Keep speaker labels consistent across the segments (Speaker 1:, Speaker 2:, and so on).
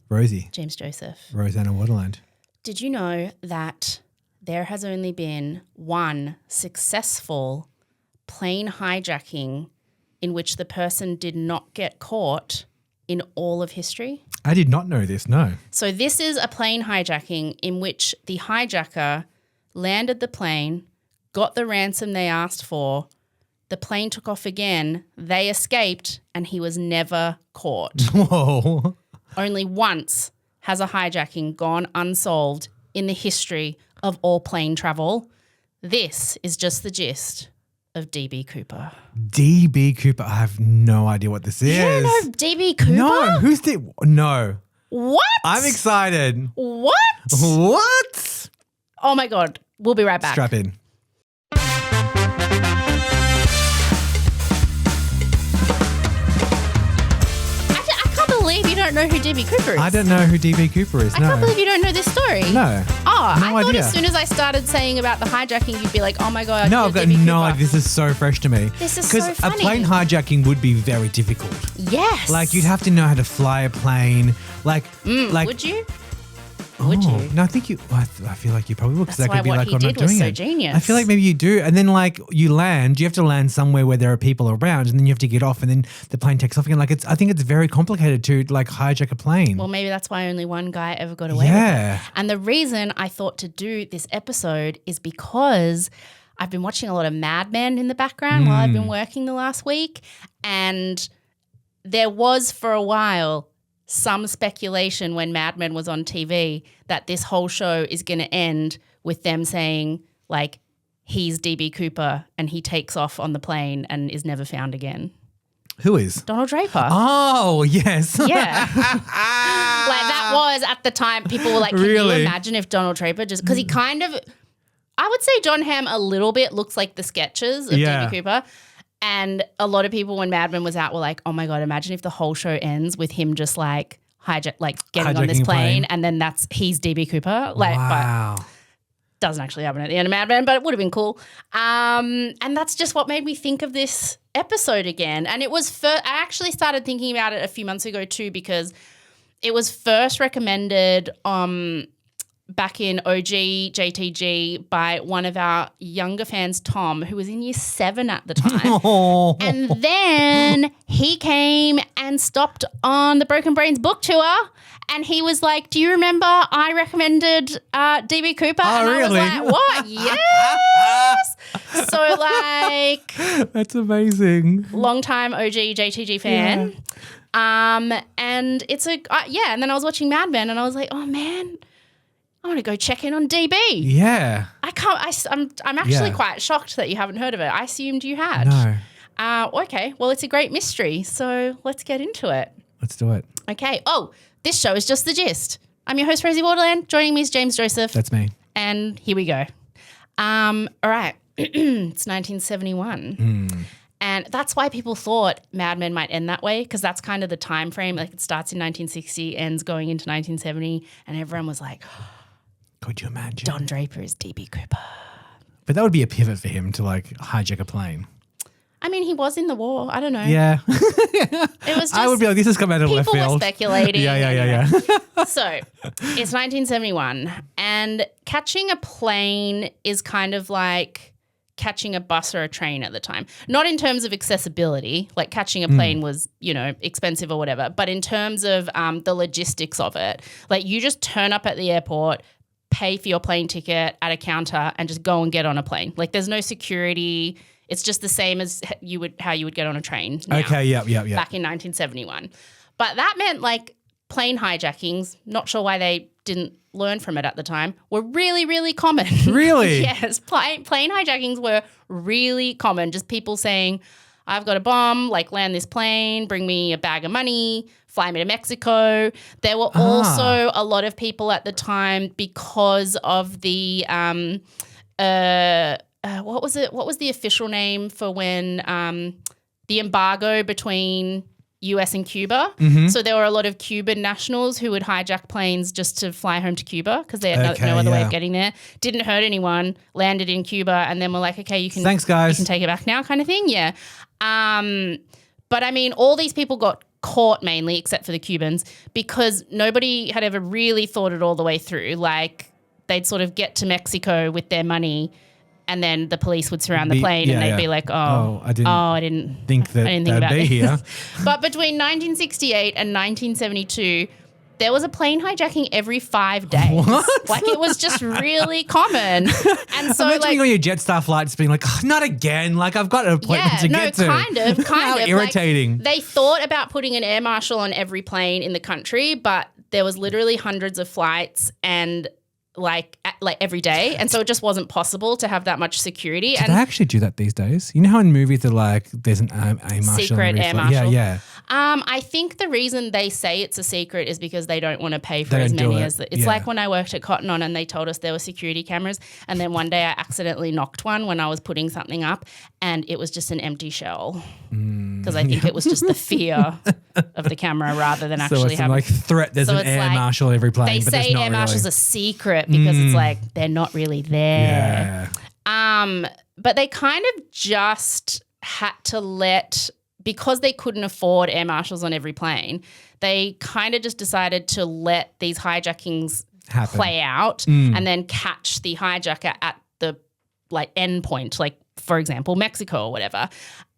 Speaker 1: Rosie.
Speaker 2: James Joseph.
Speaker 1: Rosanna Waterland.
Speaker 2: Did you know that there has only been one successful plane hijacking in which the person did not get caught in all of history?
Speaker 1: I did not know this, no.
Speaker 2: So this is a plane hijacking in which the hijacker landed the plane, got the ransom they asked for, the plane took off again, they escaped, and he was never caught.
Speaker 1: Whoa.
Speaker 2: Only once has a hijacking gone unsolved in the history of all plane travel. This is just the gist of D.B Cooper.
Speaker 1: D.B Cooper. I have no idea what this is.
Speaker 2: You don't know D.B Cooper?
Speaker 1: No. Who's the... No.
Speaker 2: What?
Speaker 1: I'm excited.
Speaker 2: What?
Speaker 1: What?
Speaker 2: Oh, my God. We'll be right back.
Speaker 1: Strap in.
Speaker 2: I can't believe you don't know who D.B Cooper is.
Speaker 1: I don't know who D.B Cooper is,
Speaker 2: I can't believe you don't know this story.
Speaker 1: No.
Speaker 2: Oh,
Speaker 1: No
Speaker 2: I thought
Speaker 1: idea.
Speaker 2: as soon as I started saying about the hijacking, you'd be like, oh, my God.
Speaker 1: No, I've got
Speaker 2: D.B.
Speaker 1: no
Speaker 2: Cooper.
Speaker 1: idea. This is so fresh to me.
Speaker 2: This is so
Speaker 1: Because a
Speaker 2: funny.
Speaker 1: plane hijacking would be very difficult.
Speaker 2: Yes.
Speaker 1: Like, you'd have to know how to fly a plane. Like,
Speaker 2: Would you? Would you?
Speaker 1: No, I think you. I feel like you probably would, because
Speaker 2: That's
Speaker 1: that could be
Speaker 2: why what
Speaker 1: like,
Speaker 2: he
Speaker 1: I'm not
Speaker 2: did was
Speaker 1: doing
Speaker 2: so
Speaker 1: it.
Speaker 2: genius.
Speaker 1: I feel like maybe you do, and then like you land. You have to land somewhere where there are people around, and then you have to get off, and then the plane takes off again. Like I think it's very complicated to like hijack a plane.
Speaker 2: Well, maybe that's why only one guy ever got away
Speaker 1: Yeah.
Speaker 2: with it. And the reason I thought to do this episode is because I've been watching a lot of Mad Men in the background while I've been working the last week. And there was for a while some speculation when Mad Men was on TV that this whole show is going to end with them saying like he's D.B. Cooper and he takes off on the plane and is never found again.
Speaker 1: Who is?
Speaker 2: Donald Draper.
Speaker 1: Oh yes.
Speaker 2: Yeah. Like that was at the time, people were like, can you
Speaker 1: Really?
Speaker 2: imagine if Donald Draper just, because he kind of, I would say John Hamm a little bit looks like the sketches of
Speaker 1: Yeah.
Speaker 2: D.B. Cooper. And a lot of people when Mad Men was out were like, oh my God, imagine if the whole show ends with him just like getting on this
Speaker 1: Hijacking a plane.
Speaker 2: plane and then he's D.B. Cooper. Like,
Speaker 1: Wow.
Speaker 2: but doesn't actually happen at the end of Mad Men, but it would have been cool. And that's just what made me think of this episode again. And it was I actually started thinking about it a few months ago too, because it was first recommended back in OG JTG by one of our younger fans, Tom, who was in year 7 at the time.
Speaker 1: Oh.
Speaker 2: And then he came and stopped on the Broken Brains book tour. And he was like, do you remember I recommended D.B. Cooper?
Speaker 1: Oh,
Speaker 2: and
Speaker 1: really?
Speaker 2: I was like, what? Yes. So like
Speaker 1: That's amazing.
Speaker 2: long-time OG JTG fan. And it's and then I was watching Mad Men and I was like, oh man, I want to go check in on DB.
Speaker 1: Yeah.
Speaker 2: I'm actually
Speaker 1: Yeah.
Speaker 2: quite shocked that you haven't heard of it. I assumed you had.
Speaker 1: No.
Speaker 2: Okay. Well, it's a great mystery. So let's get into it.
Speaker 1: Let's do it.
Speaker 2: Okay. Oh, this show is just the gist. I'm your host, Rosie Waterland. Joining me is James Joseph.
Speaker 1: That's me.
Speaker 2: And here we go. All right. It's 1971. And that's why people thought Mad Men might end that way, because that's kind of the time frame. Like it starts in 1960, ends going into 1970. And everyone was like,
Speaker 1: Could you imagine?
Speaker 2: Don Draper is D.B. Cooper.
Speaker 1: But that would be a pivot for him to like hijack a plane.
Speaker 2: I mean, he was in the war. I don't know.
Speaker 1: Yeah.
Speaker 2: It was just
Speaker 1: I would be like, this has come out of left
Speaker 2: people were
Speaker 1: field.
Speaker 2: speculating.
Speaker 1: Yeah.
Speaker 2: So it's 1971 and catching a plane is kind of like catching a bus or a train at the time. Not in terms of accessibility, like catching a plane was, expensive or whatever, but in terms of the logistics of it. Like you just turn up at the airport, pay for your plane ticket at a counter and just go and get on a plane. Like there's no security. It's just the same as how you would get on a train now,
Speaker 1: Okay, yeah.
Speaker 2: back in 1971. But that meant like plane hijackings, not sure why they didn't learn from it at the time, were really, really common.
Speaker 1: Really?
Speaker 2: Yes, plane hijackings were really common. Just people saying, I've got a bomb, like land this plane, bring me a bag of money, fly me to Mexico. There were also a lot of people at the time because of the what was it? What was the official name for when the embargo between US and Cuba?
Speaker 1: Mm-hmm.
Speaker 2: So there were a lot of Cuban nationals who would hijack planes just to fly home to Cuba because they had
Speaker 1: Okay,
Speaker 2: no other way
Speaker 1: yeah.
Speaker 2: of getting there. Didn't hurt anyone, landed in Cuba, and then were like, okay,
Speaker 1: Thanks, guys.
Speaker 2: you can take it back now kind of thing. Yeah. But I mean, all these people got caught mainly, except for the Cubans, because nobody had ever really thought it all the way through. Like they'd sort of get to Mexico with their money and then the police would surround the plane and they'd be like, I didn't
Speaker 1: think that
Speaker 2: they'd
Speaker 1: about
Speaker 2: be
Speaker 1: here.
Speaker 2: But between 1968 and 1972, there was a plane hijacking every 5 days.
Speaker 1: What?
Speaker 2: Like it was just really common. And so
Speaker 1: Imagine on your Jetstar flights being like, not again. Like I've got an appointment to get to.
Speaker 2: kind of.
Speaker 1: How irritating.
Speaker 2: Like, they thought about putting an air marshal on every plane in the country, but there was literally hundreds of flights and like every day, and so it just wasn't possible to have that much security.
Speaker 1: Do they actually do that these days? You know how in movies they're like, there's an air marshal.
Speaker 2: Secret air marshal.
Speaker 1: Yeah.
Speaker 2: I think the reason they say it's a secret is because they don't want to pay for as many as it's like when I worked at Cotton On and they told us there were security cameras, and then one day I accidentally knocked one when I was putting something up, and it was just an empty shell because I think it was just the fear of the camera rather than actually
Speaker 1: having
Speaker 2: having
Speaker 1: like threat. There's an air marshal every plane.
Speaker 2: They
Speaker 1: but
Speaker 2: say
Speaker 1: there's not
Speaker 2: air marshal's
Speaker 1: really.
Speaker 2: a secret because it's like they're not really there.
Speaker 1: Yeah.
Speaker 2: But they kind of just had to because they couldn't afford air marshals on every plane, they kind of just decided to let these hijackings play out and then catch the hijacker at the like end point, like for example, Mexico or whatever.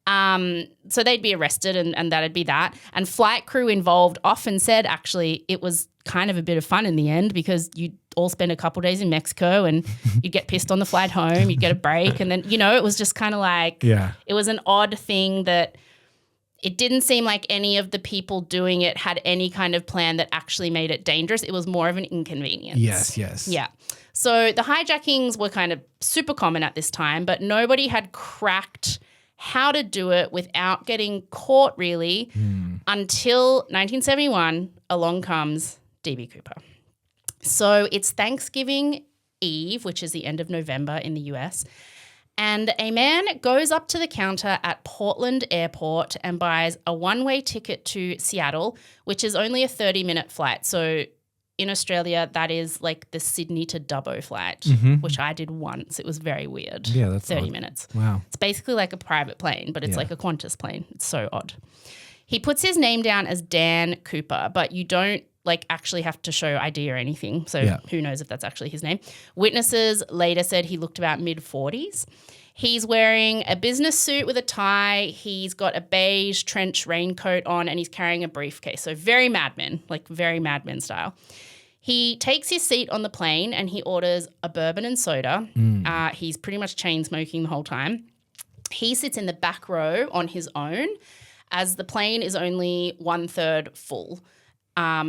Speaker 2: So they'd be arrested and that'd be that. And flight crew involved often said actually it was kind of a bit of fun in the end because you'd all spend a couple of days in Mexico and you'd get pissed on the flight home, you'd get a break, and then, it was just kind of like it was an odd thing that it didn't seem like any of the people doing it had any kind of plan that actually made it dangerous. It was more of an inconvenience.
Speaker 1: Yes.
Speaker 2: Yeah. So the hijackings were kind of super common at this time, but nobody had cracked how to do it without getting caught really until 1971, along comes D.B Cooper. So it's Thanksgiving Eve, which is the end of November in the US, and a man goes up to the counter at Portland Airport and buys a one-way ticket to Seattle, which is only a 30-minute flight. So in Australia, that is like the Sydney to Dubbo flight, which I did once. It was very weird.
Speaker 1: Yeah, that's
Speaker 2: 30
Speaker 1: odd.
Speaker 2: minutes.
Speaker 1: Wow.
Speaker 2: It's basically like a private plane, but it's like a Qantas plane. It's so odd. He puts his name down as Dan Cooper, but you don't actually have to show ID or anything. So who knows if that's actually his name. Witnesses later said he looked about mid-40s. He's wearing a business suit with a tie. He's got a beige trench raincoat on and he's carrying a briefcase. So very Mad Men, like very Mad Men style. He takes his seat on the plane and he orders a bourbon and soda. He's pretty much chain smoking the whole time. He sits in the back row on his own as the plane is only 1/3 full.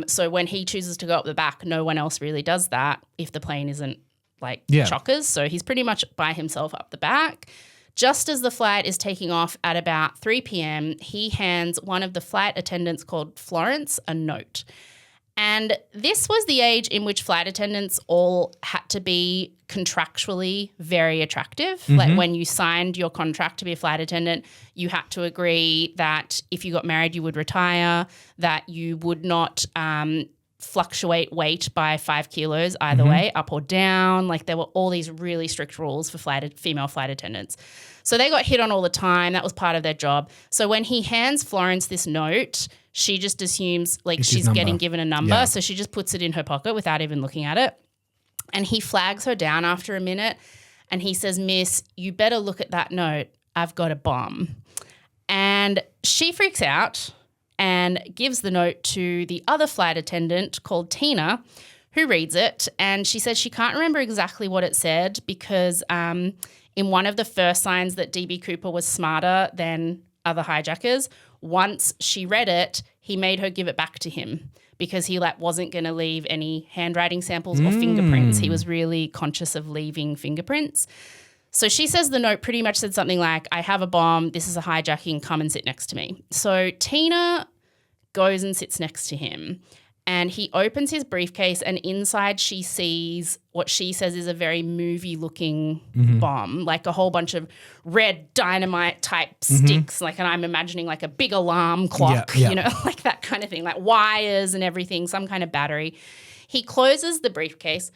Speaker 2: So when he chooses to go up the back, no one else really does that if the plane isn't chockers. So he's pretty much by himself up the back. Just as the flight is taking off at about 3 p.m., he hands one of the flight attendants called Florence a note. And this was the age in which flight attendants all had to be contractually very attractive. Like when you signed your contract to be a flight attendant, you had to agree that if you got married, you would retire, that you would not fluctuate weight by 5 kilos either way, up or down. Like there were all these really strict rules for female flight attendants. So they got hit on all the time. That was part of their job. So when he hands Florence this note, she just assumes she's getting given a number. Yeah. So she just puts it in her pocket without even looking at it. And he flags her down after a minute and he says, "Miss, you better look at that note. I've got a bomb." And she freaks out and gives the note to the other flight attendant called Tina, who reads it. And she says she can't remember exactly what it said because in one of the first signs that D.B Cooper was smarter than other hijackers, once she read it, he made her give it back to him because he wasn't going to leave any handwriting samples or fingerprints. He was really conscious of leaving fingerprints. So she says the note pretty much said something like, "I have a bomb. This is a hijacking. Come and sit next to me." So Tina goes and sits next to him and he opens his briefcase and inside she sees what she says is a very movie-looking bomb, like a whole bunch of red dynamite type sticks, and I'm imagining a big alarm clock, like that kind of thing, like wires and everything, some kind of battery. He closes the briefcase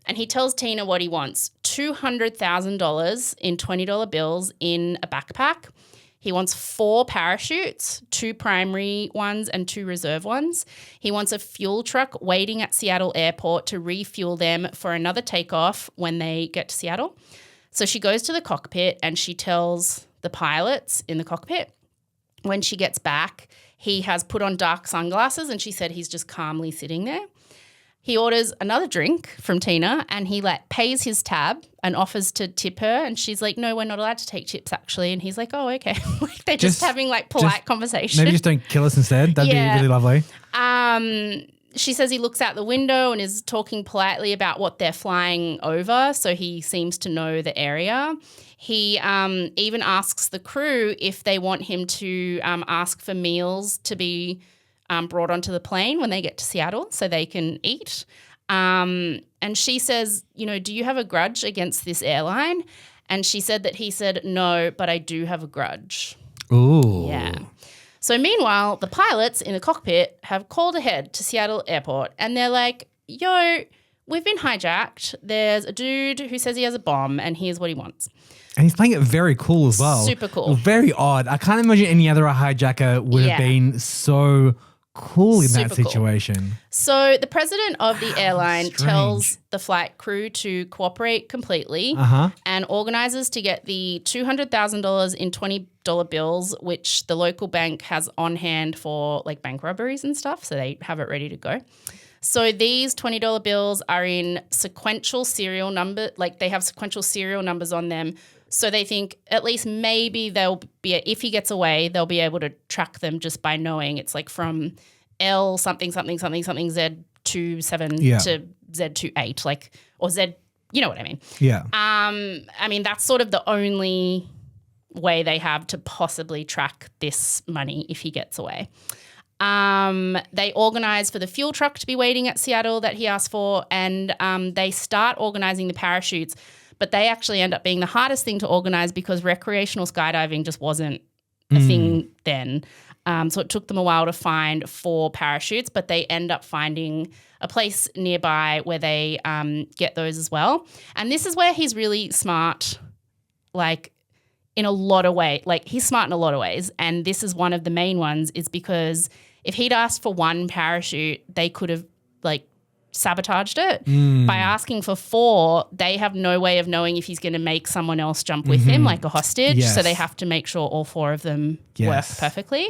Speaker 2: and he tells Tina what he wants, $200,000 in $20 bills in a backpack. He wants 4 parachutes, 2 primary ones and 2 reserve ones. He wants a fuel truck waiting at Seattle Airport to refuel them for another takeoff when they get to Seattle. So she goes to the cockpit and she tells the pilots in the cockpit. When she gets back, he has put on dark sunglasses and she said he's just calmly sitting there. He orders another drink from Tina and he pays his tab and offers to tip her. And she's like, no, we're not allowed to take tips actually. And he's like, oh, okay. Like they're just having polite conversation.
Speaker 1: Maybe just don't kill us instead. That'd be really lovely.
Speaker 2: She says he looks out the window and is talking politely about what they're flying over. So he seems to know the area. He even asks the crew if they want him to ask for meals to be brought onto the plane when they get to Seattle so they can eat. And she says, do you have a grudge against this airline? And she said that he said, no, but I do have a grudge.
Speaker 1: Ooh.
Speaker 2: Yeah. So meanwhile, the pilots in the cockpit have called ahead to Seattle Airport and they're like, yo, we've been hijacked. There's a dude who says he has a bomb and here's what he wants.
Speaker 1: And he's playing it very cool as well.
Speaker 2: Super cool.
Speaker 1: Very odd. I can't imagine any other hijacker would have been so cool in that situation. Cool.
Speaker 2: So the president of the airline tells the flight crew to cooperate completely and organizes to get the $200,000 in $20 bills, which the local bank has on hand for bank robberies and stuff. So they have it ready to go. So these $20 bills are in sequential serial number, they have sequential serial numbers on them. So they think at least maybe if he gets away, they'll be able to track them just by knowing it's from L something something something something Z27 to Z28, or Z, you know what I mean?
Speaker 1: Yeah.
Speaker 2: I mean that's sort of the only way they have to possibly track this money if he gets away. They organize for the fuel truck to be waiting at Seattle that he asked for, and they start organizing the parachutes. But they actually end up being the hardest thing to organize because recreational skydiving just wasn't a thing then. So it took them a while to find 4 parachutes, but they end up finding a place nearby where they get those as well. And this is where he's really smart, in a lot of ways. He's smart in a lot of ways. And this is one of the main ones is because if he'd asked for 1 parachute, they could have sabotaged it. By asking for 4, they have no way of knowing if he's going to make someone else jump with him like a hostage.
Speaker 1: Yes.
Speaker 2: So they have to make sure all 4 of them work perfectly.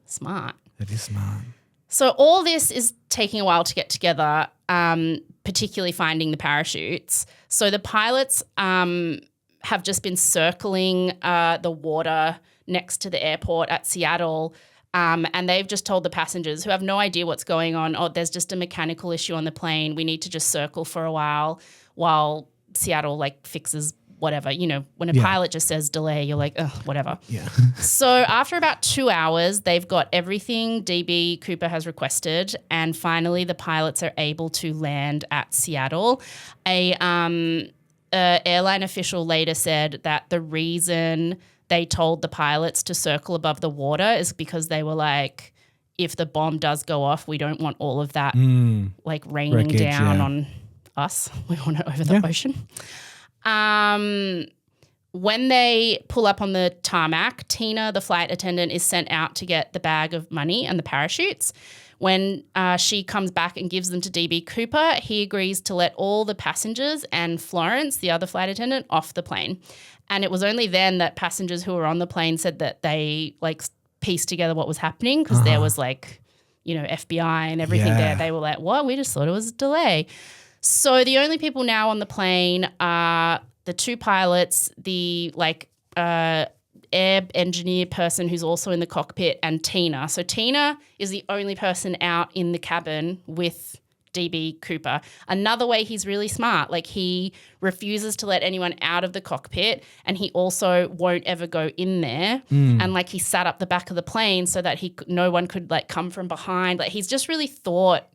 Speaker 2: Smart.
Speaker 1: That is smart.
Speaker 2: So all this is taking a while to get together, particularly finding the parachutes. So the pilots have just been circling the water next to the airport at Seattle. And they've just told the passengers who have no idea what's going on, oh, there's just a mechanical issue on the plane. We need to just circle for a while Seattle fixes whatever. When a pilot just says delay, you're like, oh, whatever.
Speaker 1: Yeah.
Speaker 2: So after about 2 hours, they've got everything D.B Cooper has requested, and finally the pilots are able to land at Seattle. A airline official later said that the reason they told the pilots to circle above the water is because they were like, if the bomb does go off, we don't want all of that raining
Speaker 1: wreckage,
Speaker 2: down on us. We want it over the ocean. When they pull up on the tarmac, Tina, the flight attendant, is sent out to get the bag of money and the parachutes. When she comes back and gives them to D.B Cooper, he agrees to let all the passengers and Florence, the other flight attendant, off the plane. And it was only then that passengers who were on the plane said that they pieced together what was happening because there was FBI and everything there. They were like, what? We just thought it was a delay. So the only people now on the plane are the 2 pilots, the air engineer person who's also in the cockpit, and Tina. So Tina is the only person out in the cabin with D.B Cooper. Another way he's really smart, he refuses to let anyone out of the cockpit, and he also won't ever go in there. And he sat up the back of the plane so that no one could come from behind. He's just really thought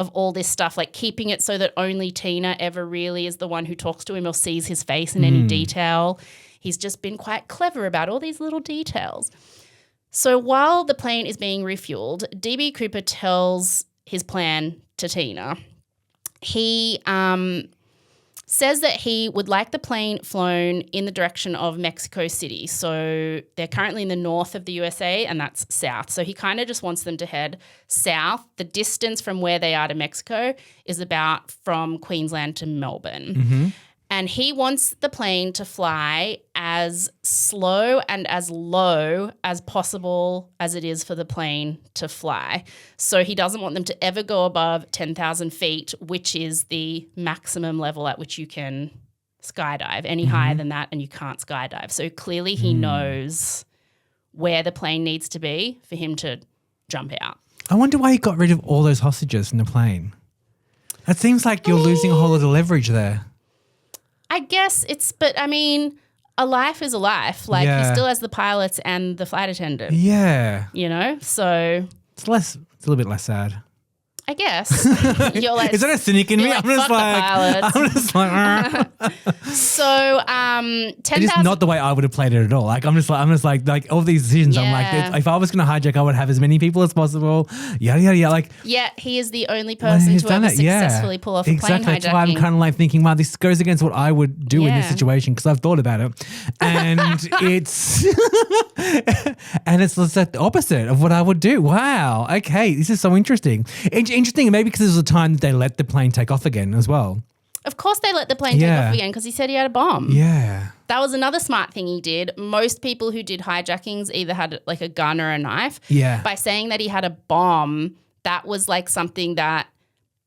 Speaker 2: of all this stuff, keeping it so that only Tina ever really is the one who talks to him or sees his face in any detail. He's just been quite clever about all these little details. So while the plane is being refueled, D.B Cooper tells his plan to Tina. He says that he would like the plane flown in the direction of Mexico City. So they're currently in the north of the USA and that's south. So he kind of just wants them to head south. The distance from where they are to Mexico is about from Queensland to Melbourne.
Speaker 1: Mm-hmm.
Speaker 2: And he wants the plane to fly as slow and as low as possible as it is for the plane to fly. So he doesn't want them to ever go above 10,000 feet, which is the maximum level at which you can skydive. Any higher than that and you can't skydive. So clearly he knows where the plane needs to be for him to jump out.
Speaker 1: I wonder why he got rid of all those hostages in the plane. It seems like you're losing a whole lot of leverage there.
Speaker 2: I guess but I mean, a life is a life. Like he still has the pilots and the flight attendant.
Speaker 1: Yeah.
Speaker 2: You know, so
Speaker 1: It's a little bit less sad.
Speaker 2: I guess you're like,
Speaker 1: Is that a cynic in me?
Speaker 2: like, fuck the pilots.
Speaker 1: I'm just like,
Speaker 2: So,
Speaker 1: it
Speaker 2: 10,000.
Speaker 1: is not the way I would have played it at all. Like I'm just like all these decisions. I'm
Speaker 2: Yeah.
Speaker 1: like, if I was going to hijack, I would have as many people as possible. Yada yada yada. Like,
Speaker 2: Yeah, he is the only person
Speaker 1: he's
Speaker 2: to
Speaker 1: done
Speaker 2: ever
Speaker 1: it. Yeah.
Speaker 2: successfully pull off a
Speaker 1: Exactly.
Speaker 2: plane
Speaker 1: That's why I'm
Speaker 2: hijacking.
Speaker 1: kind of like thinking, wow, this goes against what I would do in this
Speaker 2: Yeah.
Speaker 1: situation because I've thought about it, and it's and it's just the opposite of what I would do. Wow. Okay, this is so interesting. Interesting, maybe because there's a time that they let the plane take off again as well.
Speaker 2: Of course they let the plane take
Speaker 1: Yeah.
Speaker 2: off again because he said he had a bomb.
Speaker 1: Yeah.
Speaker 2: That was another smart thing he did. Most people who did hijackings either had like a gun or a knife.
Speaker 1: Yeah.
Speaker 2: By saying that he had a bomb, that was like something that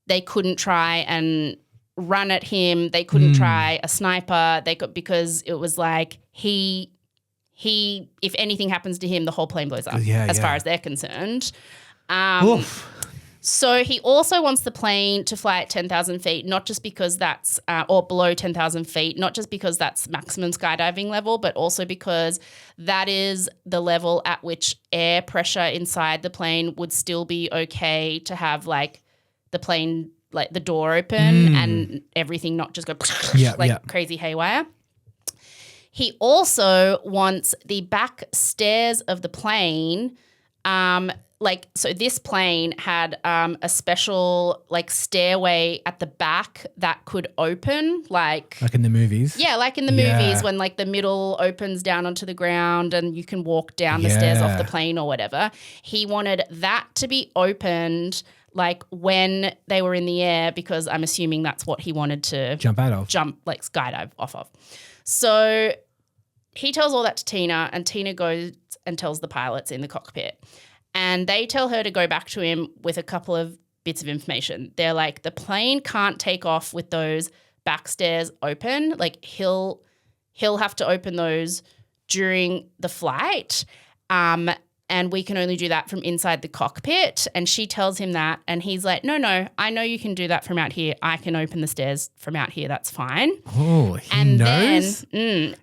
Speaker 2: they couldn't try and run at him. They couldn't try a sniper. Because it was like he if anything happens to him, the whole plane blows up as far as they're concerned.
Speaker 1: Oof.
Speaker 2: So he also wants the plane to fly at 10,000 feet, not just because that's, or below 10,000 feet, not just because that's maximum skydiving level, but also because that is the level at which air pressure inside the plane would still be okay to have like the plane, like the door open and everything not just go crazy haywire. He also wants the back stairs of the plane, so this plane had a special like stairway at the back that could open like
Speaker 1: in the movies.
Speaker 2: Yeah, like in the movies when like the middle opens down onto the ground and you can walk down the stairs off the plane or whatever. He wanted that to be opened like when they were in the air because I'm assuming that's what he wanted to
Speaker 1: Jump out of.
Speaker 2: like skydive off of. So he tells all that to Tina and Tina goes and tells the pilots in the cockpit. And they tell her to go back to him with a couple of bits of information. They're like, the plane can't take off with those back stairs open. Like he'll have to open those during the flight. And we can only do that from inside the cockpit. And she tells him that. And he's like, no, I know you can do that from out here. I can open the stairs from out here. That's fine.
Speaker 1: Oh, he knows?
Speaker 2: Then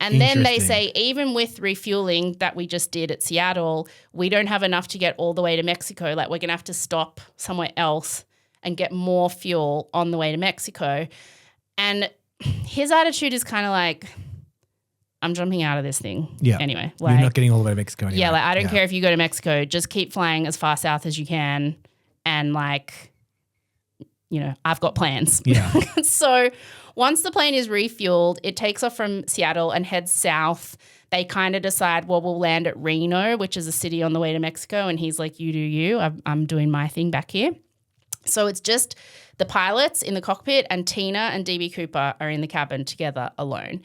Speaker 2: they say, even with refueling that we just did at Seattle, we don't have enough to get all the way to Mexico. Like we're going to have to stop somewhere else and get more fuel on the way to Mexico. And his attitude is kind of like, I'm jumping out of this thing.
Speaker 1: Yeah.
Speaker 2: Anyway.
Speaker 1: You're not getting all the way to Mexico anyway.
Speaker 2: Yeah, like I don't care if you go to Mexico, just keep flying as far south as you can and like, you know, I've got plans.
Speaker 1: Yeah.
Speaker 2: So once the plane is refueled, it takes off from Seattle and heads south. They kind of decide, well, we'll land at Reno, which is a city on the way to Mexico. And he's like, you do you. I'm doing my thing back here. So it's just the pilots in the cockpit and Tina and D.B Cooper are in the cabin together alone.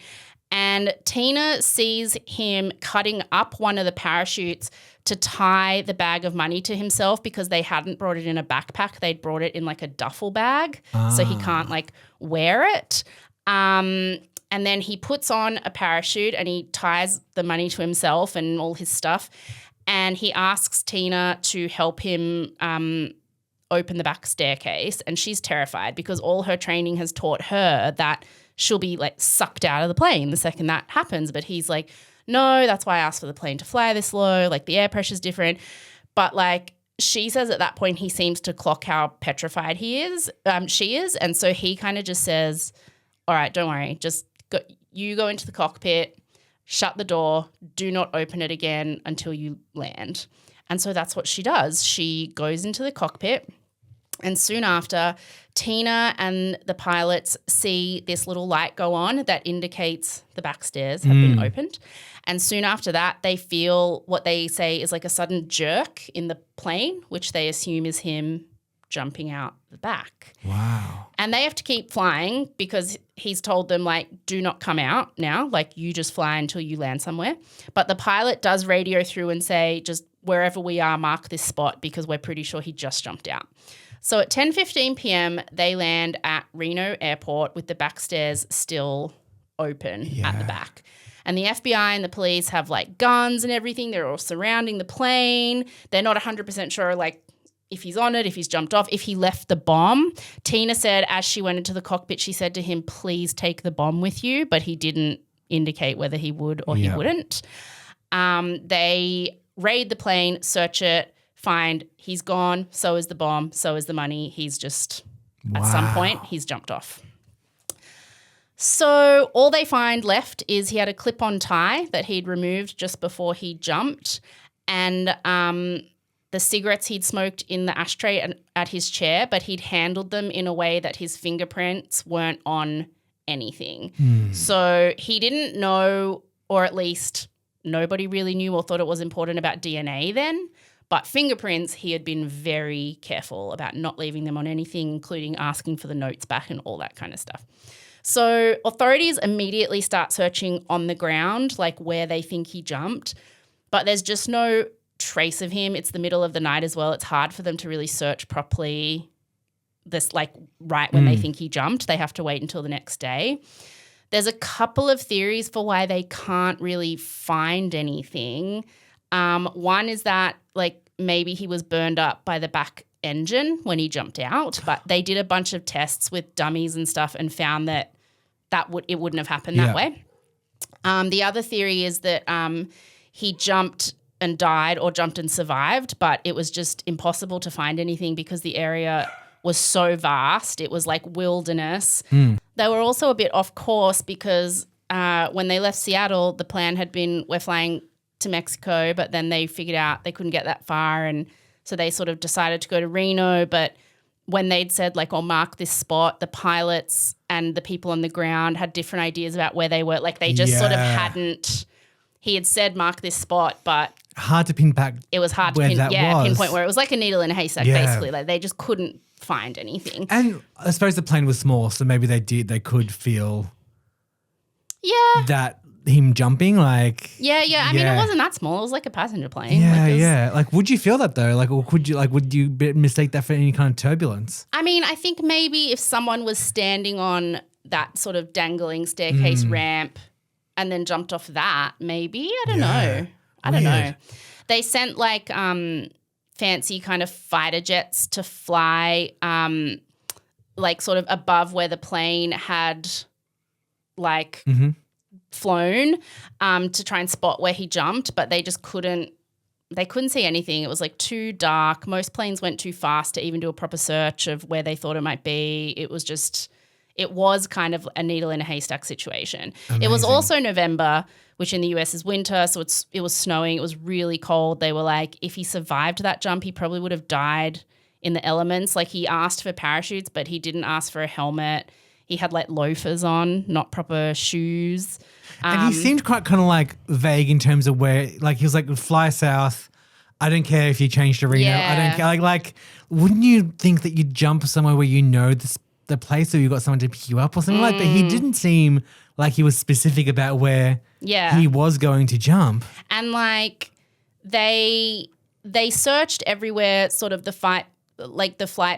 Speaker 2: And Tina sees him cutting up one of the parachutes to tie the bag of money to himself because they hadn't brought it in a backpack. They'd brought it in like a duffel bag so he can't like wear it. And then he puts on a parachute and he ties the money to himself and all his stuff. And he asks Tina to help him open the back staircase. And she's terrified because all her training has taught her that she'll be like sucked out of the plane the second that happens. But he's like, no, that's why I asked for the plane to fly this low. Like the air pressure's different. But like she says at that point, he seems to clock how petrified she is. And so he kind of just says, all right, don't worry. Just go, you go into the cockpit, shut the door, do not open it again until you land. And so that's what she does. She goes into the cockpit And soon after, Tina and the pilots see this little light go on that indicates the back stairs have been opened. And soon after that, they feel what they say is like a sudden jerk in the plane, which they assume is him jumping out the back.
Speaker 1: Wow.
Speaker 2: And they have to keep flying because he's told them, like, do not come out now. Like, you just fly until you land somewhere. But the pilot does radio through and say, just wherever we are, mark this spot because we're pretty sure he just jumped out. So at 10:15 p.m., they land at Reno Airport with the back stairs still open at the back. And the FBI and the police have, like, guns and everything. They're all surrounding the plane. They're not 100% sure, like, if he's on it, if he's jumped off, if he left the bomb. Tina said as she went into the cockpit, she said to him, please take the bomb with you, but he didn't indicate whether he would or he wouldn't. They raid the plane, search it, find he's gone, so is the bomb, so is the money. He's just, at some point, he's jumped off. So all they find left is he had a clip-on tie that he'd removed just before he jumped, and the cigarettes he'd smoked in the ashtray at his chair, but he'd handled them in a way that his fingerprints weren't on anything. So he didn't know, or at least nobody really knew or thought it was important about DNA then, but fingerprints, he had been very careful about not leaving them on anything, including asking for the notes back and all that kind of stuff. So authorities immediately start searching on the ground, like where they think he jumped, but there's just no trace of him. It's the middle of the night as well. It's hard for them to really search properly this, like, right when they think he jumped. They have to wait until the next day. There's a couple of theories for why they can't really find anything. One is that, like, maybe he was burned up by the back engine when he jumped out, but they did a bunch of tests with dummies and stuff and found that it wouldn't have happened that way. The other theory is that he jumped and died or jumped and survived, but it was just impossible to find anything because the area was so vast. It was like wilderness. They were also a bit off course because when they left Seattle, the plan had been we're flying to Mexico, but then they figured out they couldn't get that far, and so they sort of decided to go to Reno. But when they'd said, like, I'll mark this spot, the pilots and the people on the ground had different ideas about where they were. Like, they just sort of hadn't – he had said mark this spot, but –
Speaker 1: hard to pin back.
Speaker 2: It was hard to pinpoint where it was like a needle in a haystack, basically. Like, they just couldn't find anything.
Speaker 1: And I suppose the plane was small, so maybe they could feel that him jumping, like
Speaker 2: I mean, it wasn't that small. It was like a passenger plane.
Speaker 1: Like, would you feel that though? Like, or would you mistake that for any kind of turbulence?
Speaker 2: I mean, I think maybe if someone was standing on that sort of dangling staircase ramp and then jumped off that, maybe. I don't know. I don't know. They sent, like, fancy kind of fighter jets to fly like sort of above where the plane had, like, flown to try and spot where he jumped, but they just couldn't see anything. It was, like, too dark. Most planes went too fast to even do a proper search of where they thought it might be. It was kind of a needle in a haystack situation. Amazing. It was also November, which in the US is winter, so it was snowing. It was really cold. They were like, if he survived that jump, he probably would have died in the elements. Like, he asked for parachutes, but he didn't ask for a helmet. He had, like, loafers on, not proper shoes.
Speaker 1: And he seemed quite kind of, like, vague in terms of where, like, he was like, fly south. I don't care if you change to Reno. I don't care. Like, wouldn't you think that you'd jump somewhere where you know the place, or you got someone to pick you up or something like that? He didn't seem like he was specific about where he was going to jump.
Speaker 2: And, like, they searched everywhere, sort of the flight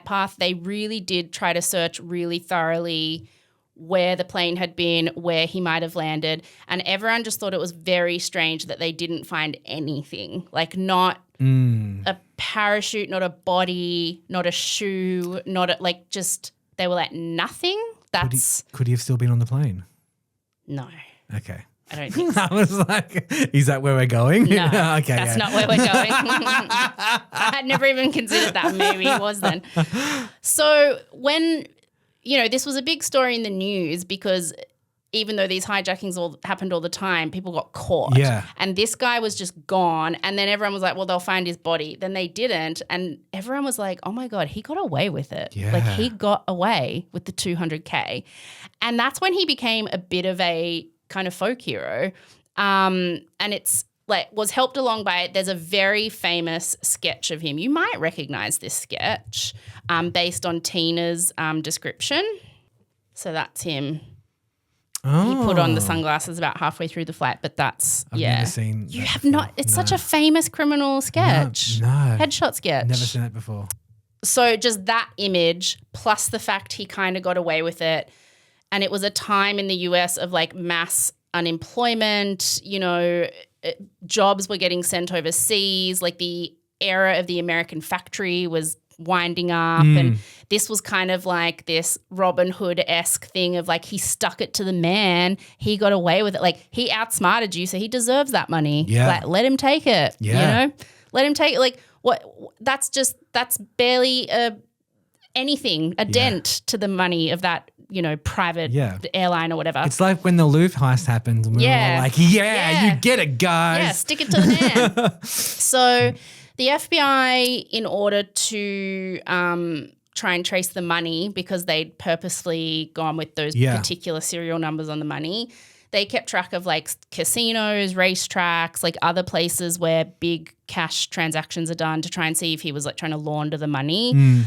Speaker 2: path. They really did try to search really thoroughly where the plane had been, where he might have landed, and everyone just thought it was very strange that they didn't find anything, like, not a parachute, not a body, not a shoe, just they were like, nothing.
Speaker 1: Could he have still been on the plane?
Speaker 2: No.
Speaker 1: Okay.
Speaker 2: I don't think so.
Speaker 1: I was like, is that where we're going?
Speaker 2: No,
Speaker 1: okay,
Speaker 2: that's not where we're going. I had never even considered that. Maybe it was then. So when, this was a big story in the news because even though these hijackings all happened all the time, people got caught.
Speaker 1: Yeah.
Speaker 2: And this guy was just gone. And then everyone was like, well, they'll find his body. Then they didn't. And everyone was like, oh my God, he got away with it.
Speaker 1: Yeah.
Speaker 2: Like he got away with the 200K. And that's when he became a bit of a kind of folk hero. And it's like was helped along by it. There's a very famous sketch of him. You might recognize this sketch based on Tina's description. So that's him.
Speaker 1: Oh.
Speaker 2: He put on the sunglasses about halfway through the flight, but that's,
Speaker 1: I've never seen
Speaker 2: You
Speaker 1: that
Speaker 2: have
Speaker 1: before.
Speaker 2: not. It's such a famous criminal sketch.
Speaker 1: No.
Speaker 2: Headshot sketch.
Speaker 1: Never seen that before.
Speaker 2: So just that image plus the fact he kind of got away with it. And it was a time in the US of like mass unemployment, you know, jobs were getting sent overseas, like the era of the American factory was winding up and this was kind of like this Robin Hood-esque thing of like he stuck it to the man, he got away with it, like he outsmarted you so he deserves that money. Like let him take it. You know, let him take it. Like what, that's barely anything, a dent to the money of that, you know, private airline or whatever.
Speaker 1: It's like when the Louvre heist happened and we were all like, you get it, guys.
Speaker 2: Yeah, stick it to the man. So the FBI, in order to try and trace the money because they'd purposely gone with those particular serial numbers on the money, they kept track of like casinos, racetracks, like other places where big cash transactions are done to try and see if he was like trying to launder the money.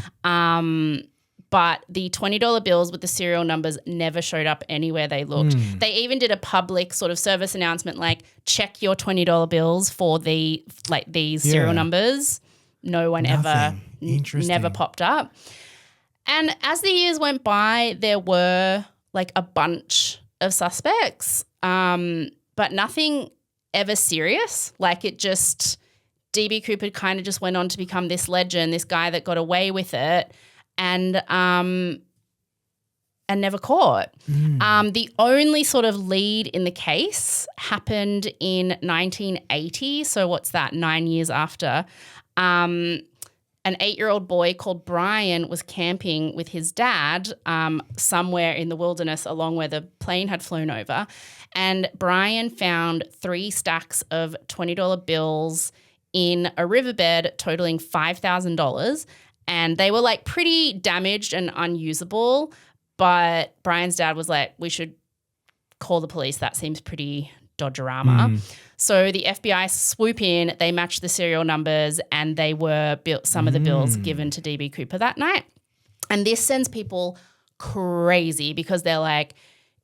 Speaker 2: But the $20 bills with the serial numbers never showed up anywhere they looked. They even did a public sort of service announcement like, check your $20 bills for these serial numbers. No one ever popped up. And as the years went by, there were like a bunch of suspects, but nothing ever serious. Like it just, D.B Cooper kind of just went on to become this legend, this guy that got away with it. And never caught. The only sort of lead in the case happened in 1980. So what's that? 9 years after. An 8-year-old boy called Brian was camping with his dad somewhere in the wilderness along where the plane had flown over. And Brian found 3 stacks of $20 bills in a riverbed totaling $5,000. And they were like pretty damaged and unusable. But Brian's dad was like, we should call the police. That seems pretty dodgerama. So the FBI swoop in, they matched the serial numbers, and they were some of the bills given to D.B Cooper that night. And this sends people crazy because they're like,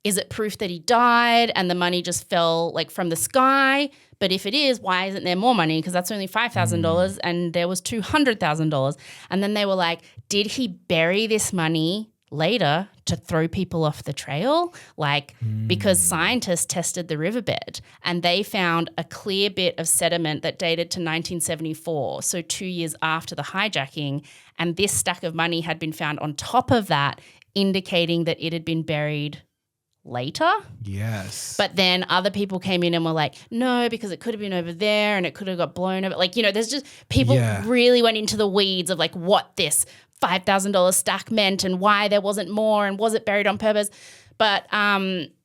Speaker 2: is it proof that he died and the money just fell like from the sky? But if it is, why isn't there more money? Because that's only $5,000 and there was $200,000. And then they were like, did he bury this money later to throw people off the trail? Like, because scientists tested the riverbed and they found a clear bit of sediment that dated to 1974, so 2 years after the hijacking. And this stack of money had been found on top of that, indicating that it had been buried later.
Speaker 1: Yes.
Speaker 2: But then other people came in and were like, no, because it could have been over there and it could have got blown over. Like, you know, there's just people really went into the weeds of like what this $5,000 stack meant and why there wasn't more and was it buried on purpose. But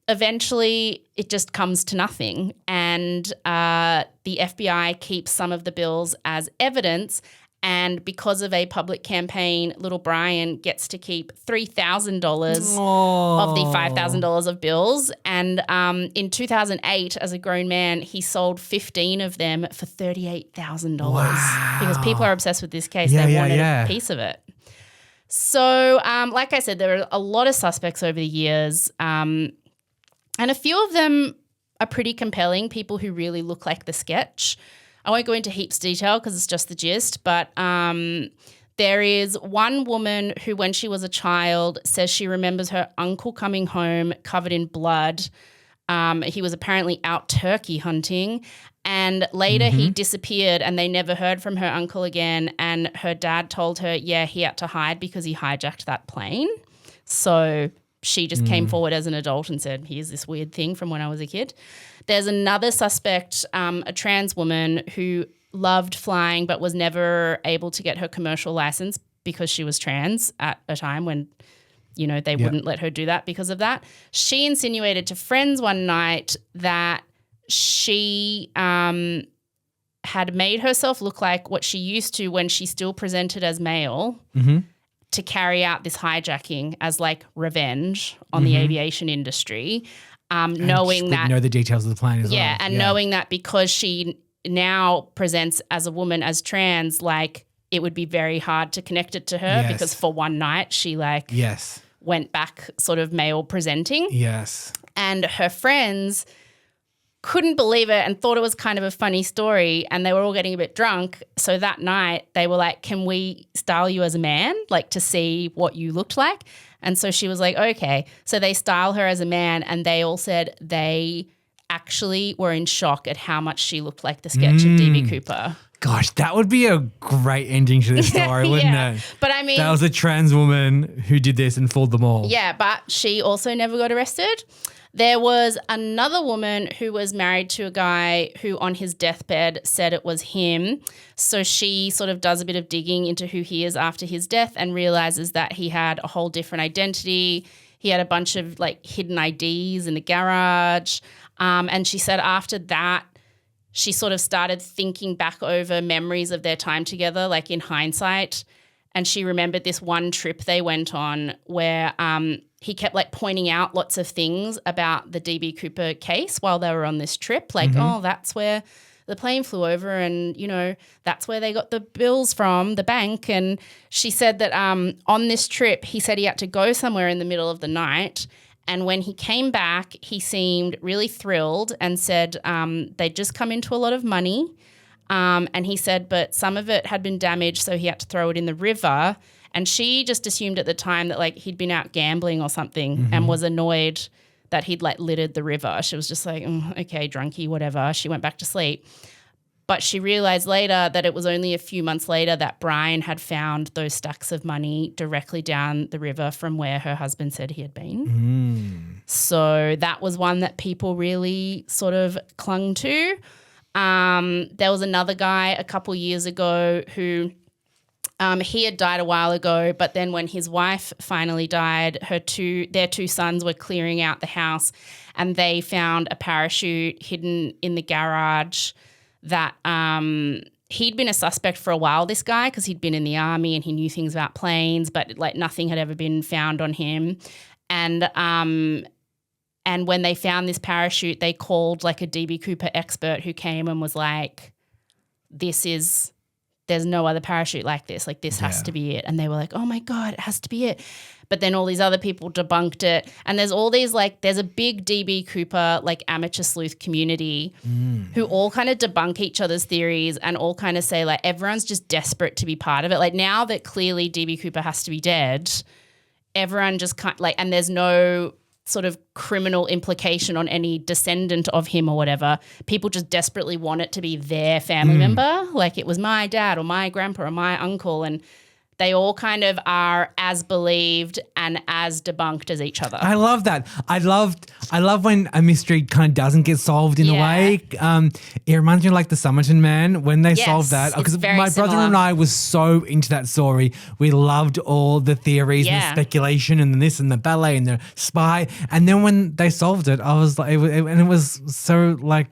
Speaker 2: eventually it just comes to nothing. And the FBI keeps some of the bills as evidence. And because of a public campaign, little Brian gets to keep $3,000 of the $5,000 of bills. And in 2008, as a grown man, he sold 15 of them for $38,000.
Speaker 1: Wow.
Speaker 2: Because people are obsessed with this case. They wanted a piece of it. So like I said, there are a lot of suspects over the years. And a few of them are pretty compelling, people who really look like the sketch. I won't go into heaps of detail because it's just the gist, but there is one woman who, when she was a child, says she remembers her uncle coming home covered in blood. He was apparently out turkey hunting, and later he disappeared and they never heard from her uncle again, and her dad told her, he had to hide because he hijacked that plane. So she just came forward as an adult and said, here's this weird thing from when I was a kid. There's another suspect, a trans woman who loved flying but was never able to get her commercial license because she was trans at a time when they wouldn't let her do that because of that. She insinuated to friends one night that she had made herself look like what she used to when she still presented as male to carry out this hijacking as like revenge on the aviation industry, knowing that
Speaker 1: know the details of the plane as well.
Speaker 2: And knowing that because she now presents as a woman as trans, like it would be very hard to connect it to her because for one night she like went back sort of male presenting.
Speaker 1: Yes.
Speaker 2: And her friends couldn't believe it and thought it was kind of a funny story, and they were all getting a bit drunk. So that night they were like, can we style you as a man, like to see what you looked like? And so she was like, okay. So they style her as a man, and they all said they actually were in shock at how much she looked like the sketch of D.B Cooper.
Speaker 1: Gosh, that would be a great ending to this story, wouldn't it?
Speaker 2: But I mean,
Speaker 1: that was a trans woman who did this and fooled them all.
Speaker 2: Yeah, but she also never got arrested. There was another woman who was married to a guy who on his deathbed said it was him. So she sort of does a bit of digging into who he is after his death and realizes that he had a whole different identity. He had a bunch of like hidden IDs in the garage. And she said after that, she sort of started thinking back over memories of their time together, like in hindsight. And she remembered this one trip they went on where he kept like pointing out lots of things about the D.B Cooper case while they were on this trip. Like, oh, that's where the plane flew over and, that's where they got the bills from, the bank. And she said that on this trip, he said he had to go somewhere in the middle of the night. And when he came back, he seemed really thrilled and said they'd just come into a lot of money. And he said, but some of it had been damaged, so he had to throw it in the river. And she just assumed at the time that like he'd been out gambling or something and was annoyed that he'd like littered the river. She was just like, okay, drunkie, whatever. She went back to sleep. But she realized later that it was only a few months later that Brian had found those stacks of money directly down the river from where her husband said he had been. So that was one that people really sort of clung to. There was another guy a couple years ago who he had died a while ago, but then when his wife finally died, their two sons were clearing out the house and they found a parachute hidden in the garage that he'd been a suspect for a while, this guy, because he'd been in the army and he knew things about planes, but like nothing had ever been found on him. And when they found this parachute, they called like a D.B Cooper expert who came and was like, there's no other parachute like this. Like this has to be it. And they were like, oh my God, it has to be it. But then all these other people debunked it. And there's all these like, there's a big D.B Cooper like amateur sleuth community who all kind of debunk each other's theories and all kind of say like everyone's just desperate to be part of it. Like now that clearly D.B Cooper has to be dead, everyone just can't like, and there's no sort of criminal implication on any descendant of him or whatever. People just desperately want it to be their family member. Like it was my dad or my grandpa or my uncle, and they all kind of are as believed and as debunked as each other.
Speaker 1: I love that. I love when a mystery kind of doesn't get solved in a way. It reminds me of like the Somerton Man when they solved that. Because my brother and I was so into that story. We loved all the theories and the speculation and this and the ballet and the spy. And then when they solved it, I was like, and it was so like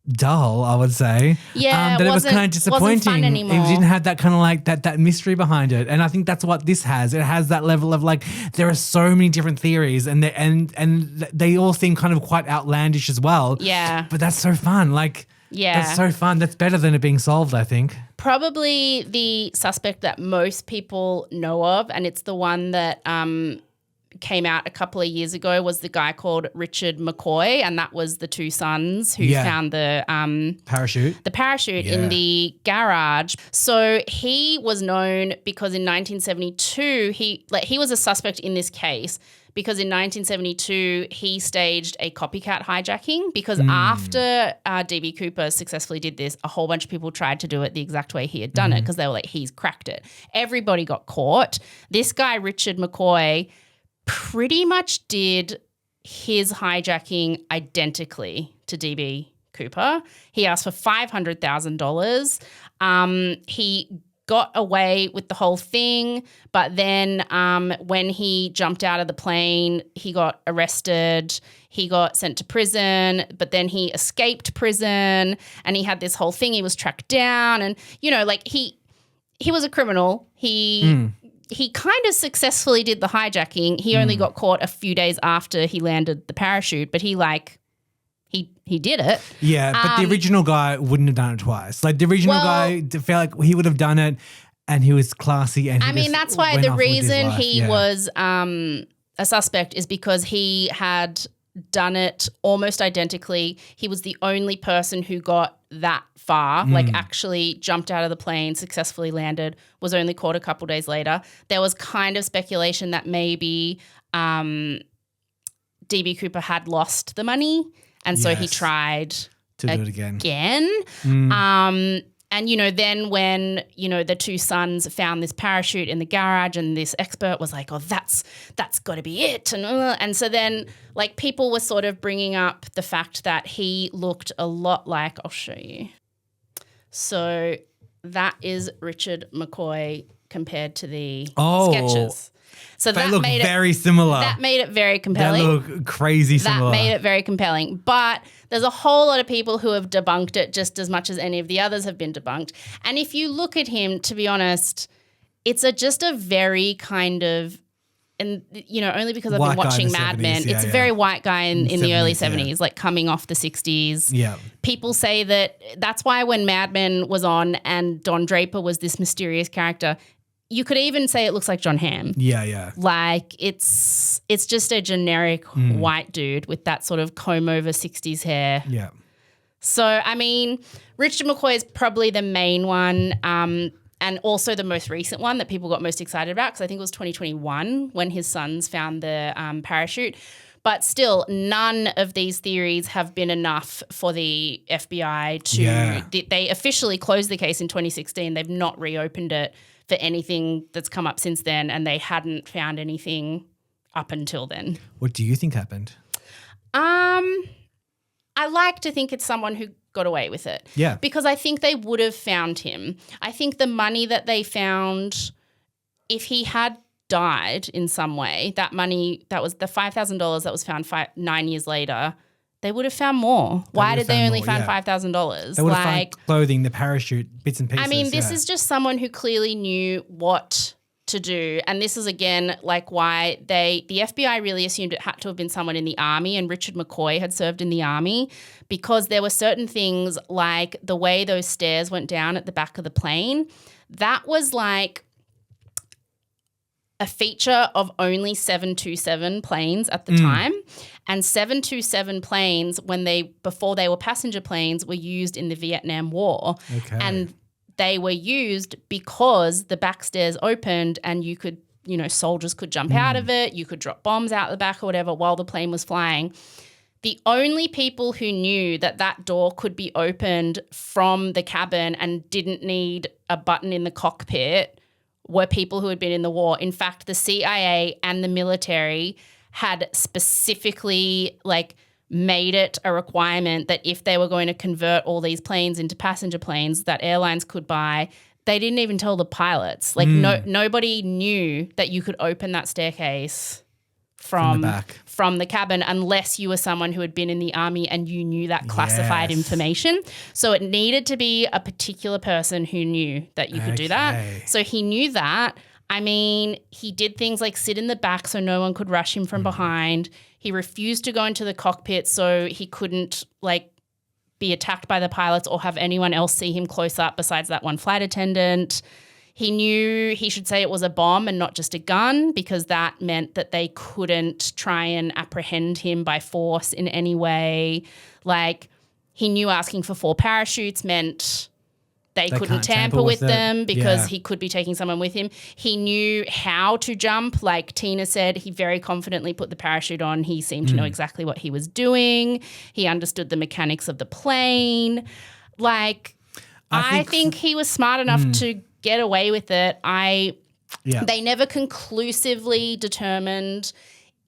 Speaker 1: dull, I would say.
Speaker 2: Yeah,
Speaker 1: that it was kind of disappointing.
Speaker 2: Wasn't fun anymore.
Speaker 1: It didn't have that kind of like that mystery behind it, and I think that's what this has. It has that level of like there are so many different theories, and they all seem kind of quite outlandish as well.
Speaker 2: Yeah,
Speaker 1: but that's so fun. Like, that's so fun. That's better than it being solved, I think.
Speaker 2: Probably the suspect that most people know of, and it's the one that came out a couple of years ago, was the guy called Richard McCoy, and that was the two sons who found the
Speaker 1: parachute
Speaker 2: in the garage. So he was known because in 1972 he was a suspect in this case because in 1972 he staged a copycat hijacking because after D.B Cooper successfully did this, a whole bunch of people tried to do it the exact way he had done it because they were like, he's cracked it. Everybody got caught. This guy Richard McCoy pretty much did his hijacking identically to D.B Cooper. He asked for $500,000. He got away with the whole thing, but then when he jumped out of the plane, he got arrested, he got sent to prison, but then he escaped prison and he had this whole thing. He was tracked down and, you know, like he was a criminal. He kind of successfully did the hijacking. He only got caught a few days after he landed the parachute, but he did it.
Speaker 1: Yeah, but the original guy wouldn't have done it twice. Like the original guy felt like he would have done it and he was classy. And
Speaker 2: that's why the reason he was a suspect is because he had done it almost identically. He was the only person who got that far, like actually jumped out of the plane, successfully landed, was only caught a couple days later. There was kind of speculation that maybe D.B Cooper had lost the money and so he tried
Speaker 1: to do it again.
Speaker 2: And, you know, then when, you know, the two sons found this parachute in the garage and this expert was like, oh, that's got to be it. And so then, like, people were sort of bringing up the fact that he looked a lot like, I'll show you. So that is Richard McCoy compared to the sketches. So
Speaker 1: they look very similar.
Speaker 2: That made it very compelling.
Speaker 1: They look crazy similar.
Speaker 2: That made it very compelling. But there's a whole lot of people who have debunked it just as much as any of the others have been debunked. And if you look at him, to be honest, it's just a very kind of, and you know, only because I've been watching Mad Men, it's a very white guy in the early 70s, like coming off the 60s.
Speaker 1: Yeah.
Speaker 2: People say that's why when Mad Men was on and Don Draper was this mysterious character, you could even say it looks like John Hamm.
Speaker 1: Yeah, yeah.
Speaker 2: Like it's just a generic white dude with that sort of comb over 60s hair.
Speaker 1: Yeah.
Speaker 2: So, I mean, Richard McCoy is probably the main one and also the most recent one that people got most excited about because I think it was 2021 when his sons found the parachute. But still, none of these theories have been enough for the FBI to they officially closed the case in 2016. They've not reopened it for anything that's come up since then, and they hadn't found anything up until then.
Speaker 1: What do you think happened?
Speaker 2: I like to think it's someone who got away with it.
Speaker 1: Yeah.
Speaker 2: Because I think they would have found him. I think the money that they found, if he had died in some way, that money, that was the $5,000 that was found 9 years later, they would have found more. Why did they only find $5,000?
Speaker 1: They would have found clothing, the parachute, bits and pieces.
Speaker 2: I mean, this is just someone who clearly knew what to do. And this is, again, like why the FBI really assumed it had to have been someone in the army, and Richard McCoy had served in the army, because there were certain things like the way those stairs went down at the back of the plane. That was like a feature of only 727 planes at the time. And 727 planes, before they were passenger planes, were used in the Vietnam War.
Speaker 1: Okay.
Speaker 2: And they were used because the back stairs opened and you could, you know, soldiers could jump out of it, you could drop bombs out the back or whatever while the plane was flying. The only people who knew that door could be opened from the cabin and didn't need a button in the cockpit were people who had been in the war. In fact, the CIA and the military had specifically made it a requirement that if they were going to convert all these planes into passenger planes that airlines could buy, they didn't even tell the pilots. Nobody knew that you could open that staircase from the cabin unless you were someone who had been in the army and you knew that classified information. So it needed to be a particular person who knew that you could do that. So he knew that. I mean, he did things like sit in the back so no one could rush him from behind. He refused to go into the cockpit so he couldn't be attacked by the pilots or have anyone else see him close up besides that one flight attendant. He knew he should say it was a bomb and not just a gun, because that meant that they couldn't try and apprehend him by force in any way. He knew asking for 4 parachutes meant they couldn't tamper with them because he could be taking someone with him. He knew how to jump. Like Tina said, he very confidently put the parachute on. He seemed to know exactly what he was doing. He understood the mechanics of the plane. I think he was smart enough to get away with it. They never conclusively determined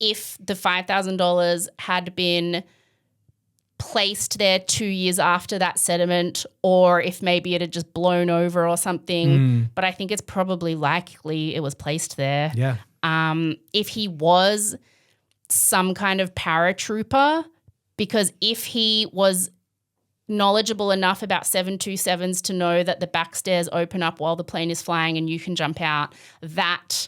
Speaker 2: if the $5,000 had been placed there 2 years after that sediment, or if maybe it had just blown over or something. But I think it's probably likely it was placed there.
Speaker 1: Yeah.
Speaker 2: If he was some kind of paratrooper, because if he was knowledgeable enough about 727s to know that the back stairs open up while the plane is flying and you can jump out, that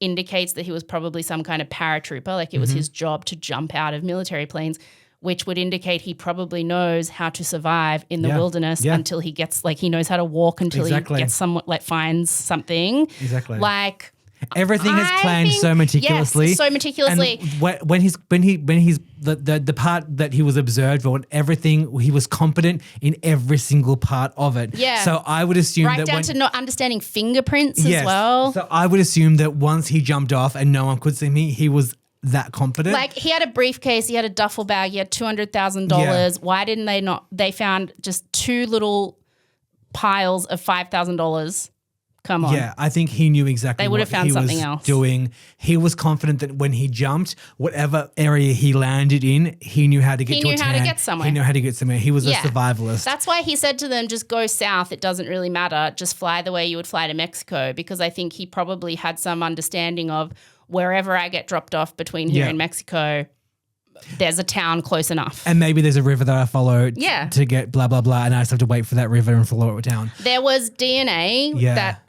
Speaker 2: indicates that he was probably some kind of paratrooper, like it was his job to jump out of military planes, which would indicate he probably knows how to survive in the wilderness until he gets, like, he knows how to walk until he gets somewhat, like, finds something.
Speaker 1: Exactly.
Speaker 2: Like,
Speaker 1: everything is planned so meticulously.
Speaker 2: Yes, so meticulously.
Speaker 1: And when he's the part that he was observed on, everything, he was competent in every single part of it.
Speaker 2: Yeah.
Speaker 1: So I would assume
Speaker 2: right
Speaker 1: that
Speaker 2: down to not understanding fingerprints as well.
Speaker 1: So I would assume that once he jumped off and no one could see me, he was that competent.
Speaker 2: Like, he had a briefcase, he had a duffel bag, he had $200,000. Why didn't they not? They found just 2 little piles of $5,000. Come on.
Speaker 1: Yeah, I think he knew exactly
Speaker 2: They would have
Speaker 1: what
Speaker 2: found
Speaker 1: he
Speaker 2: something
Speaker 1: was
Speaker 2: else.
Speaker 1: doing. He was confident that when he jumped, whatever area he landed in, he knew how to get
Speaker 2: He
Speaker 1: to a
Speaker 2: knew how to
Speaker 1: town.
Speaker 2: get somewhere.
Speaker 1: He knew how to get somewhere. He was a
Speaker 2: Yeah.
Speaker 1: survivalist.
Speaker 2: That's why he said to them, just go south. It doesn't really matter. Just fly the way you would fly to Mexico, because I think he probably had some understanding of wherever I get dropped off between here and Mexico, there's a town close enough.
Speaker 1: And maybe there's a river that I follow to get blah, blah, blah, and I just have to wait for that river and follow it down.
Speaker 2: There was DNA that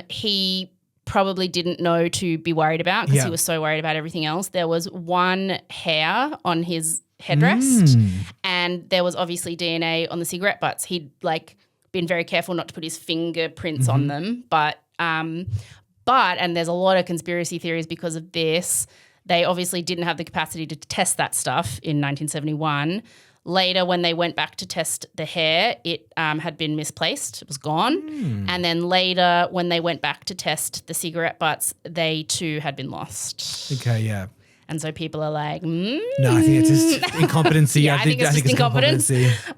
Speaker 2: he probably didn't know to be worried about because he was so worried about everything else. There was one hair on his headrest and there was obviously DNA on the cigarette butts. He'd, like, been very careful not to put his fingerprints on them. But and there's a lot of conspiracy theories because of this. They obviously didn't have the capacity to test that stuff in 1971. Later, when they went back to test the hair, it had been misplaced. It was gone. And then later, when they went back to test the cigarette butts, they too had been lost.
Speaker 1: Okay, yeah.
Speaker 2: And so people are like,
Speaker 1: No, I think it's just incompetency.
Speaker 2: I think it's just incompetence.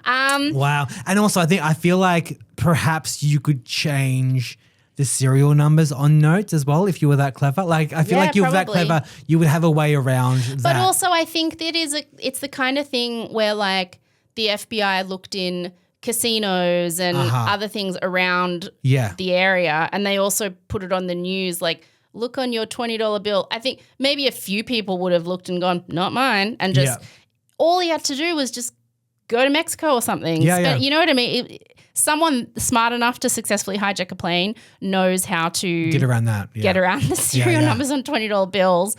Speaker 1: Wow. And also, I feel like perhaps you could change the serial numbers on notes as well if you were that clever. Like, I feel like you were that clever, you would have a way around that.
Speaker 2: But also, I think that it's the kind of thing where, like, the FBI looked in casinos and other things around the area, and they also put it on the news, like, look on your $20 bill. I think maybe a few people would have looked and gone, not mine, and just all he had to do was just go to Mexico or something. You know what I mean? Someone smart enough to successfully hijack a plane knows how to
Speaker 1: get around that. Yeah.
Speaker 2: Get around the serial numbers on $20 bills.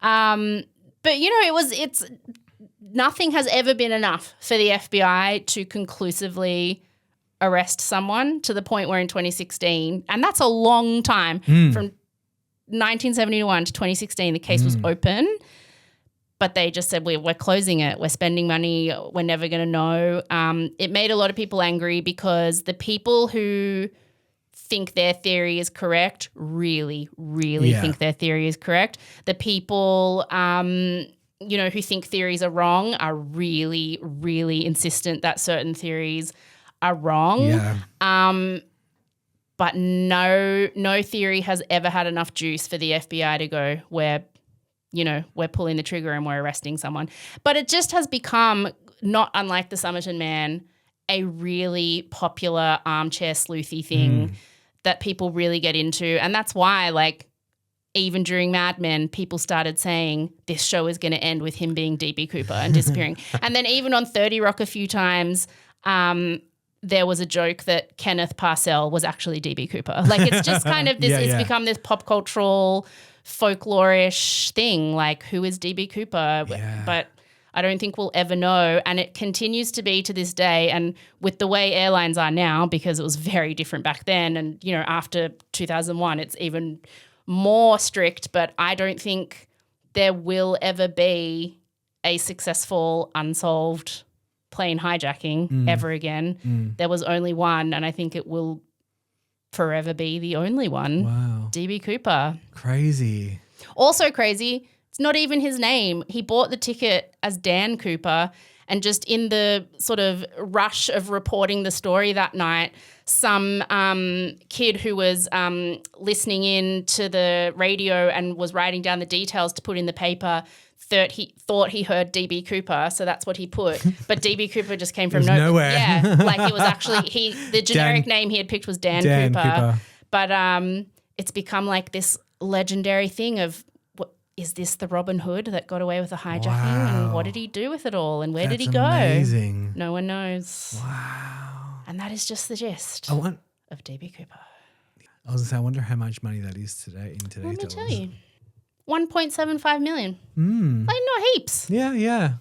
Speaker 2: But, you know, it's nothing has ever been enough for the FBI to conclusively arrest someone to the point where in 2016, and that's a long time, from 1971 to 2016, the case was open. But they just said, we're closing it. We're spending money. We're never going to know. It made a lot of people angry because the people who think their theory is correct really, really think their theory is correct. The people, you know, who think theories are wrong are really, really insistent that certain theories are wrong.
Speaker 1: Yeah.
Speaker 2: But no theory has ever had enough juice for the FBI to go, we're pulling the trigger and we're arresting someone. But it just has become, not unlike the Somerton Man, a really popular armchair sleuthy thing that people really get into. And that's why, like, even during Mad Men, people started saying this show is going to end with him being D.B. Cooper and disappearing. And then even on 30 Rock a few times, there was a joke that Kenneth Parcell was actually D.B. Cooper. Like, it's just kind of this, it's become this pop cultural folklorish thing, like, who is D.B. Cooper? But I don't think we'll ever know, and it continues to be to this day. And with the way airlines are now, because it was very different back then, and, you know, after 2001 it's even more strict, but I don't think there will ever be a successful unsolved plane hijacking ever again. There was only one, and I think it will forever be the only one.
Speaker 1: Wow.
Speaker 2: D.B. Cooper.
Speaker 1: Crazy.
Speaker 2: Also crazy, it's not even his name. He bought the ticket as Dan Cooper, and just in the sort of rush of reporting the story that night, some kid who was listening in to the radio and was writing down the details to put in the paper. Thought he heard D.B Cooper, so that's what he put. But D.B Cooper just came from
Speaker 1: nowhere.
Speaker 2: Yeah, like it was actually the generic name he had picked was Dan Cooper. But it's become like this legendary thing of, is this the Robin Hood that got away with the hijacking?
Speaker 1: Wow.
Speaker 2: And what did he do with it all? And where did he go?
Speaker 1: Amazing.
Speaker 2: No one knows.
Speaker 1: Wow.
Speaker 2: And that is just the gist
Speaker 1: of
Speaker 2: D.B Cooper.
Speaker 1: I was gonna say, I wonder how much money that is today in today's
Speaker 2: Let me
Speaker 1: dollars.
Speaker 2: tell you. 1.75 million. Like not heaps.
Speaker 1: Yeah.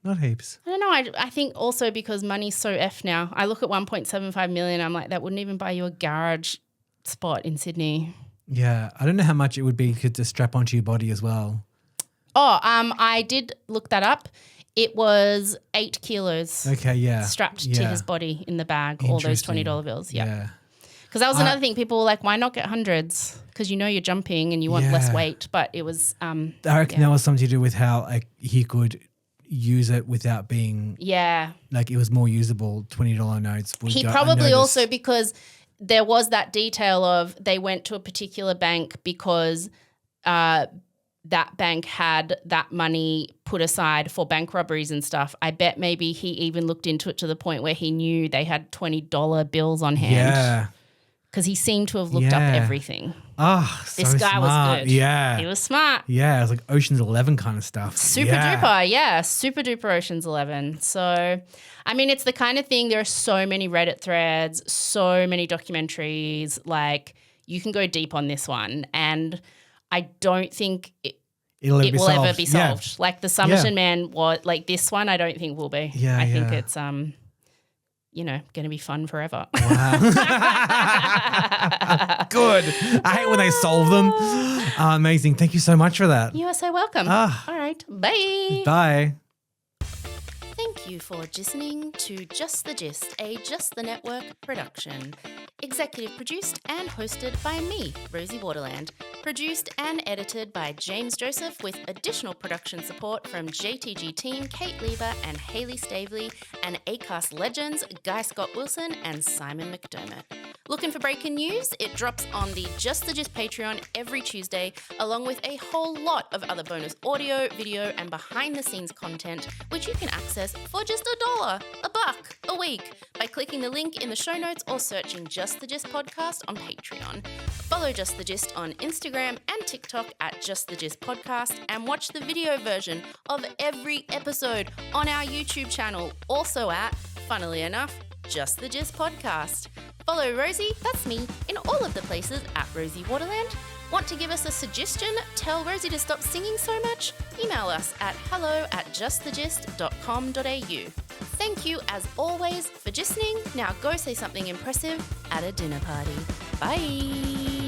Speaker 1: Not heaps.
Speaker 2: I don't know. I think also because money's so F now. I look at 1.75 million. I'm like, that wouldn't even buy you a garage spot in Sydney.
Speaker 1: Yeah. I don't know how much it would be to strap onto your body as well.
Speaker 2: Oh, I did look that up. It was 8 kilos.
Speaker 1: Okay, yeah.
Speaker 2: Strapped to his body in the bag, all those $20 bills. Yeah. Because that was another thing. People were like, why not get hundreds? Because you know you're jumping and you want less weight. But it was
Speaker 1: I reckon that was something to do with how like he could use it without being like it was more usable. $20 notes would
Speaker 2: he
Speaker 1: go
Speaker 2: probably
Speaker 1: unnoticed.
Speaker 2: also, because there was that detail of they went to a particular bank because that bank had that money put aside for bank robberies and stuff. I bet maybe he even looked into it to the point where he knew they had $20 bills on hand.
Speaker 1: Yeah.
Speaker 2: Because he seemed to have looked up everything.
Speaker 1: Oh, so
Speaker 2: This guy
Speaker 1: smart.
Speaker 2: was good.
Speaker 1: Yeah.
Speaker 2: He was smart.
Speaker 1: Yeah, it was like Ocean's 11 kind of stuff.
Speaker 2: Super duper, super duper Ocean's 11. So, I mean, it's the kind of thing, there are so many Reddit threads, so many documentaries, like you can go deep on this one. And I don't think it will ever be solved.
Speaker 1: Yeah.
Speaker 2: Like the Somerton man was, like this one, I don't think will be.
Speaker 1: Yeah,
Speaker 2: I think it's, going to be fun forever.
Speaker 1: Wow. Good. I hate when they solve them. Amazing. Thank you so much for that.
Speaker 2: You are so welcome. All right. Bye.
Speaker 1: Bye.
Speaker 2: Thank you for listening to Just the Gist, a Just the Network production. Executive produced and hosted by me, Rosie Waterland. Produced and edited by James Joseph with additional production support from JTG team Kate Lieber and Hayley Stavely and Acast legends Guy Scott Wilson and Simon McDermott. Looking for breaking news? It drops on the Just the Gist Patreon every Tuesday, along with a whole lot of other bonus audio, video, and behind-the-scenes content, which you can access for just $1, $1 a week by clicking the link in the show notes or searching Just the Gist Podcast on Patreon. Follow Just the Gist on Instagram and TikTok at Just the Gist Podcast, and watch the video version of every episode on our YouTube channel, also at, funnily enough, Just the Gist Podcast. Follow Rosie, that's me, in all of the places at Rosie Waterland. Want to give us a suggestion? Tell Rosie to stop singing so much? Email us at hello@justthegist.com.au. Thank you, as always, for listening. Now go say something impressive at a dinner party. Bye.